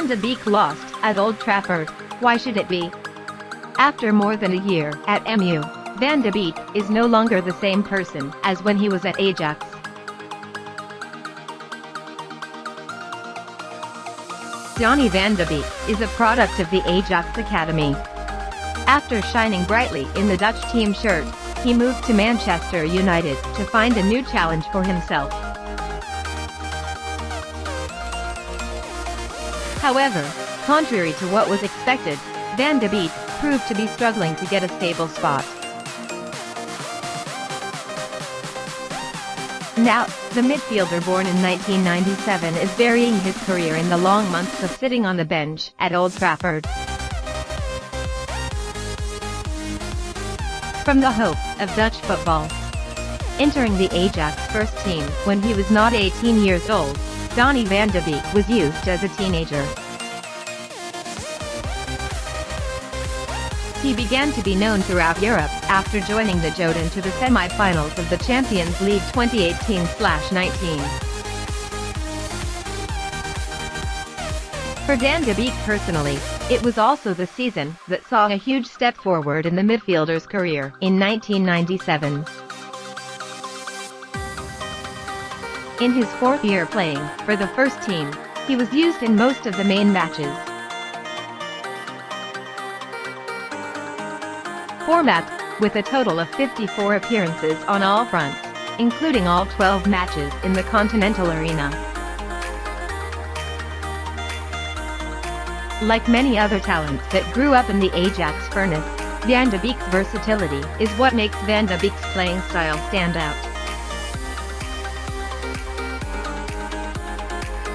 Van de Beek lost at Old Trafford. Why should it be? After more than a year at MU, Van de Beek is no longer the same person as when he was at Ajax. Donny van de Beek is a product of the Ajax Academy. After shining brightly in the Dutch team shirt, he moved to Manchester United to find a new challenge for himself. However, contrary to what was expected, Van de Beek proved to be struggling to get a stable spot. Now, the midfielder born in 1997 is burying his career in the long months of sitting on the bench at Old Trafford. From the hope of Dutch football. Entering the Ajax first team when he was not 18 years old, Donny van de Beek was used as a teenager. He began to be known throughout Europe after joining the Joden to the semi-finals of the Champions League 2018/19. For Van de Beek personally, it was also the season that saw a huge step forward in the midfielder's career in 1997. In his fourth year playing for the first team, he was used in most of the main matches. Format, with a total of 54 appearances on all fronts, including all 12 matches in the Continental Arena. Like many other talents that grew up in the Ajax furnace, Van de Beek's versatility is what makes Van de Beek's playing style stand out.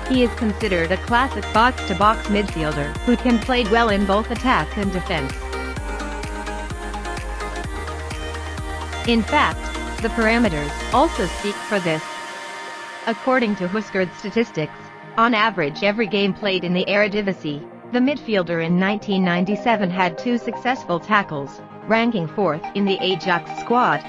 He is considered a classic box-to-box midfielder who can play well in both attack and defense. In fact, the parameters also speak for this. According to Huskerd statistics, on average every game played in the Eredivisie, the midfielder in 1997 had 2 successful tackles, ranking 4th in the Ajax squad.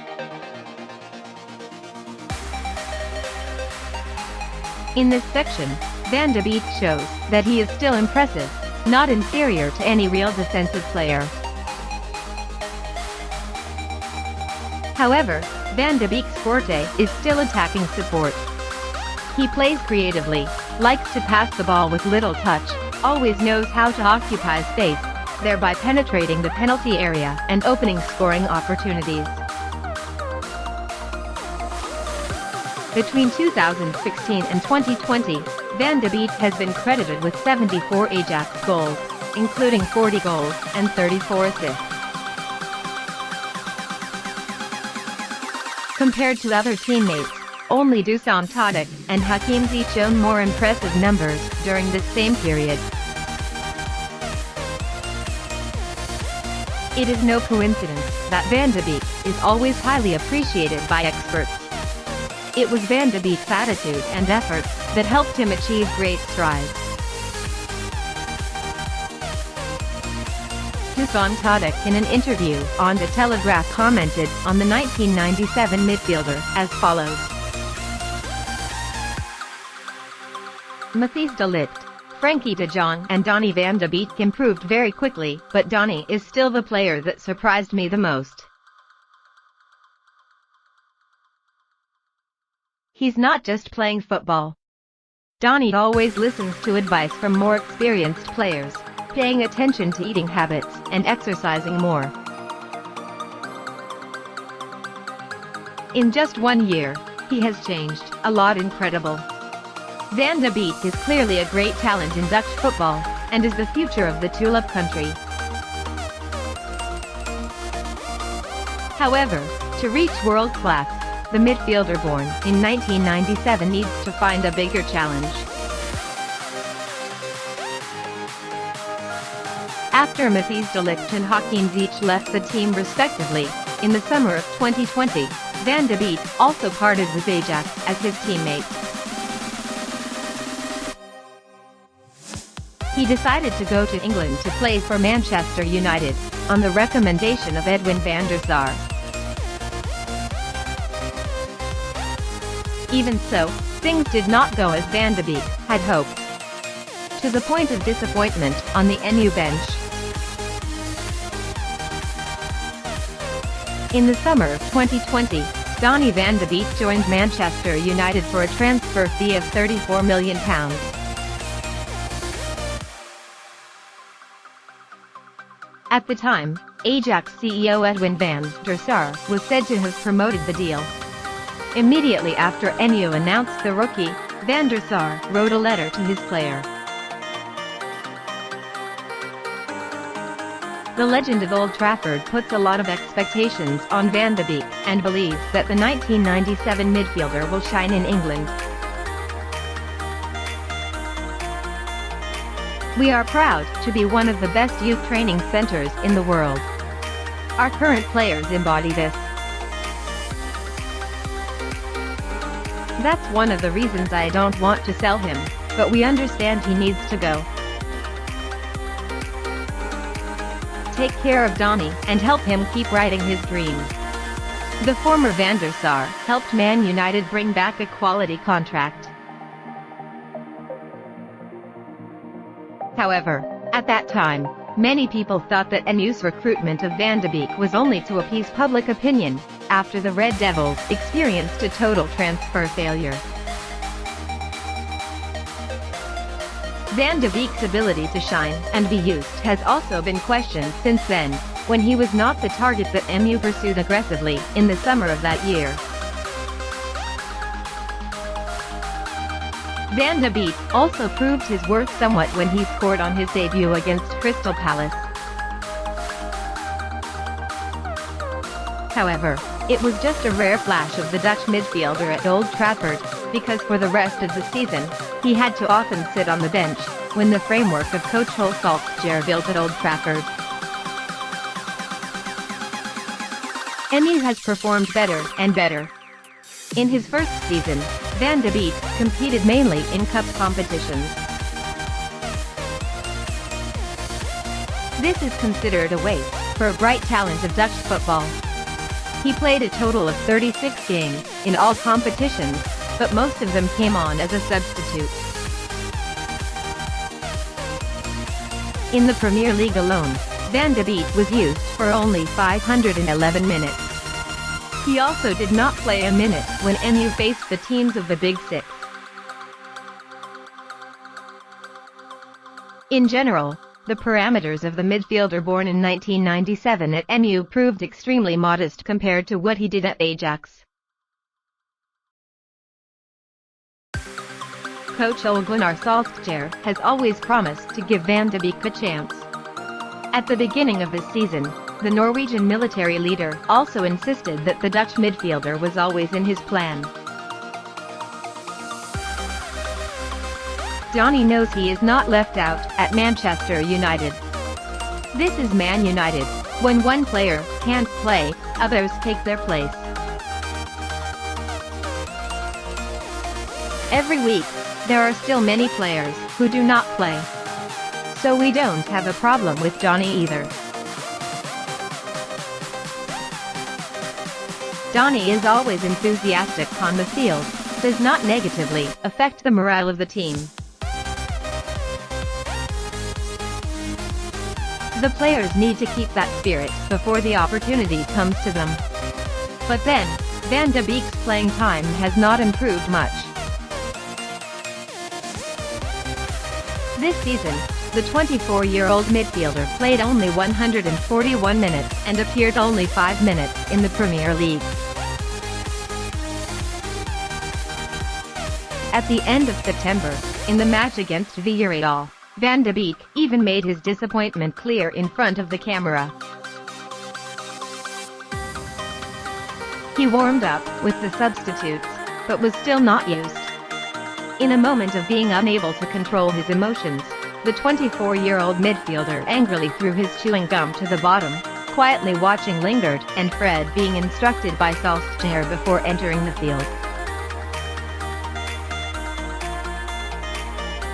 In this section, Van de Beek shows that he is still impressive, not inferior to any real defensive player. However, Van de Beek's forte is still attacking support. He plays creatively, likes to pass the ball with little touch, always knows how to occupy space, thereby penetrating the penalty area and opening scoring opportunities. Between 2016 and 2020, Van de Beek has been credited with 74 Ajax goals, including 40 goals and 34 assists. Compared to other teammates, only Dusan Tadic and Hakim Ziyech shown more impressive numbers during this same period. It is no coincidence that Van de Beek is always highly appreciated by experts. It was Van de Beek's attitude and effort that helped him achieve great strides. Dusan Tadic in an interview on The Telegraph commented on the 1997 midfielder as follows. Matthijs de Ligt, Frenkie de Jong and Donny van de Beek improved very quickly, but Donny is still the player that surprised me the most. He's not just playing football. Donny always listens to advice from more experienced players, paying attention to eating habits and exercising more. In just 1 year, he has changed a lot. Incredible. Van de Beek is clearly a great talent in Dutch football, and is the future of the Tulip country. However, to reach world class, the midfielder born in 1997 needs to find a bigger challenge. After Matthijs de Ligt and Hakim Ziyech left the team respectively, in the summer of 2020, Van de Beek also parted with Ajax as his teammate. He decided to go to England to play for Manchester United, on the recommendation of Edwin van der Sar. Even so, things did not go as Van de Beek had hoped. to the point of disappointment on the NU bench. In the summer of 2020, Donny van de Beek joined Manchester United for a transfer fee of £34 million. At the time, Ajax CEO Edwin van der Sar was said to have promoted the deal. Immediately after NU announced the rookie, van der Sar wrote a letter to his player. The legend of Old Trafford puts a lot of expectations on Van de Beek, and believes that the 1997 midfielder will shine in England. "We are proud to be one of the best youth training centers in the world. Our current players embody this. That's one of the reasons I don't want to sell him, but we understand he needs to go. Take care of Donny, and help him keep writing his dreams." The former Van der Sar helped Man United bring back a quality contract. However, at that time, many people thought that NU's recruitment of Van de Beek was only to appease public opinion, after the Red Devils experienced a total transfer failure. Van de Beek's ability to shine and be used has also been questioned since then, when he was not the target that MU pursued aggressively in the summer of that year. Van de Beek also proved his worth somewhat when he scored on his debut against Crystal Palace. However, it was just a rare flash of the Dutch midfielder at Old Trafford, because for the rest of the season, he had to often sit on the bench, when the framework of coach Ole Solskjaer built at Old Trafford. MU has performed better and better. In his first season, Van de Beek competed mainly in cup competitions. This is considered a waste for a bright talent of Dutch football. He played a total of 36 games in all competitions, but most of them came on as a substitute. In the Premier League alone, Van de Beek was used for only 511 minutes. He also did not play a minute when MU faced the teams of the Big Six. In general, the parameters of the midfielder born in 1997 at MU proved extremely modest compared to what he did at Ajax. Coach Ole Solskjaer has always promised to give Van de Beek a chance. At the beginning of this season, the Norwegian military leader also insisted that the Dutch midfielder was always in his plan. Donny knows he is not left out at Manchester United. This is Man United. When one player can't play, others take their place. Every week, there are still many players who do not play. So we don't have a problem with Donny either. Donny is always enthusiastic on the field, does not negatively affect the morale of the team. The players need to keep that spirit before the opportunity comes to them. But then, Van de Beek's playing time has not improved much. This season, the 24-year-old midfielder played only 141 minutes and appeared only 5 minutes in the Premier League. At the end of September, in the match against Villarreal, Van de Beek even made his disappointment clear in front of the camera. He warmed up with the substitutes, but was still not used. In a moment of being unable to control his emotions, the 24-year-old midfielder angrily threw his chewing gum to the bottom, quietly watching Lingard and Fred being instructed by Solskjaer before entering the field.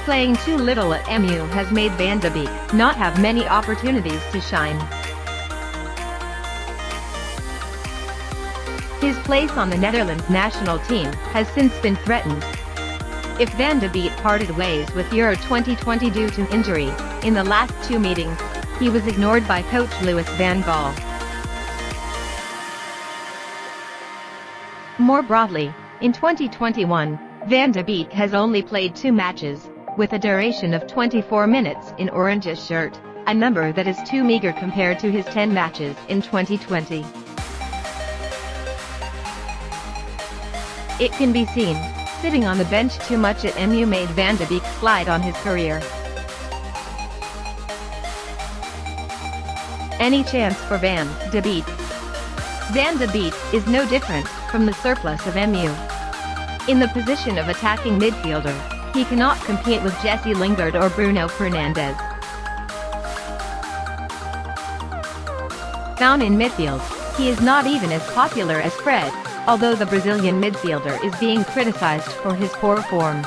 Playing too little at MU has made Van de Beek not have many opportunities to shine. His place on the Netherlands national team has since been threatened. if Van de Beek parted ways with Euro 2020 due to injury. In the last two meetings, he was ignored by coach Louis van Gaal. More broadly, in 2021, Van de Beek has only played 2 matches, with a duration of 24 minutes in Orange's shirt, a number that is too meager compared to his 10 matches in 2020. It can be seen, sitting on the bench too much at MU made Van de Beek slide on his career. Any chance for Van de Beek? Van de Beek is no different from the surplus of MU. In the position of attacking midfielder, he cannot compete with Jesse Lingard or Bruno Fernandes. Down in midfield, he is not even as popular as Fred, although the Brazilian midfielder is being criticized for his poor form.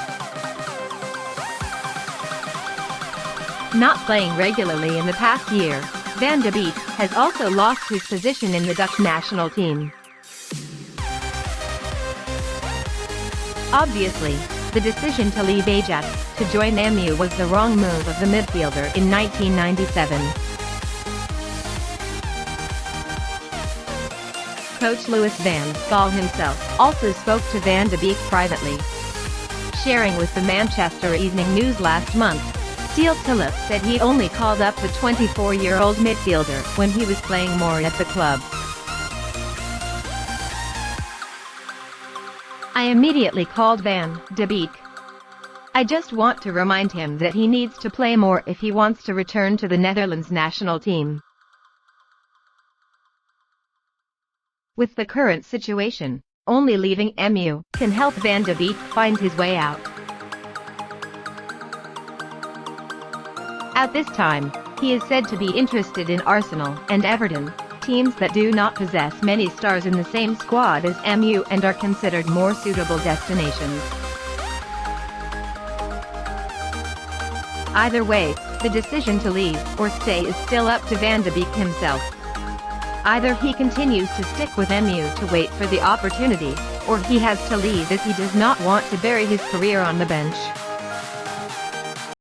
Not playing regularly in the past year, Van de Beek has also lost his position in the Dutch national team. Obviously, the decision to leave Ajax to join MU was the wrong move of the midfielder in 1997. Coach Louis van Gaal himself also spoke to Van de Beek privately. Sharing with the Manchester Evening News last month, Steele Tillich said he only called up the 24-year-old midfielder when he was playing more at the club. I immediately called Van de Beek. I just want to remind him that he needs to play more if he wants to return to the Netherlands national team. With the current situation, only leaving MU can help Van de Beek find his way out. At this time, he is said to be interested in Arsenal and Everton, teams that do not possess many stars in the same squad as MU and are considered more suitable destinations. Either way, the decision to leave or stay is still up to Van de Beek himself. Either he continues to stick with MU to wait for the opportunity, or he has to leave if he does not want to bury his career on the bench.